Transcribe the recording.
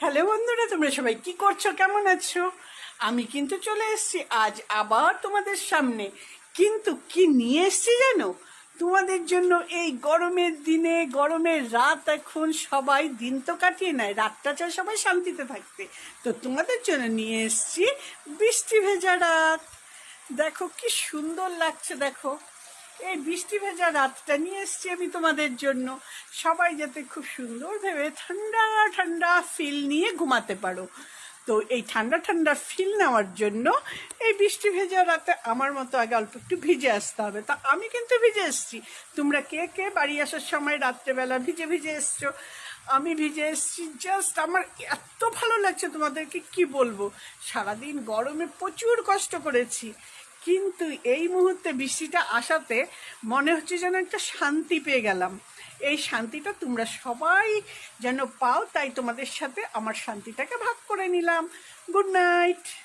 Hello বন্ধুরা, তোমরা সবাই কি করছো, কেমন আছো? আমি কিন্তু চলে এসেছি আজ আবার তোমাদের সামনে। কিন্তু কি নিয়ে এসেছি জানো? তোমাদের জন্য এই গরমের দিনে, গরমের রাত, এখন সবাই দিন তো কাটিয়ে নেয়, রাতটা চায় সবাই শান্তিতে থাকতে। তো তোমাদের জন্য নিয়ে এসেছি বৃষ্টি ভেজা রাত। দেখো কি সুন্দর লাগছে, দেখো এই বৃষ্টি ভেজা রাতটা নিয়ে এসেছি আমি তোমাদের জন্য। সবাই যাতে খুব সুন্দর ভেবে ঠান্ডা ঠান্ডা ফিল নিয়ে ঘুমাতে পারো। তো এই ঠান্ডা ঠান্ডা ফিল নেওয়ার জন্য এই বৃষ্টি ভেজা রাতে আমার মতো আগে অল্প একটু ভিজে আসতে হবে। তা আমি কিন্তু ভিজে এসেছি। তোমরা কে কে বাড়ি আসার সময় রাত্রেবেলা ভিজে ভিজে এসছো? আমি ভিজে এসেছি, জাস্ট আমার এত ভালো লাগছে তোমাদেরকে কি বলবো। সারাদিন গরমে প্রচুর কষ্ট করেছি, কিন্তু এই মুহূর্তে বৃষ্টিটা আসাতে মনে হচ্ছে যেন একটা শান্তি পেয়ে গেলাম। এই শান্তিটা তোমরা সবাই যেন পাও, তাই তোমাদের সাথে আমার শান্তিটাকে ভাগ করে নিলাম। Good night.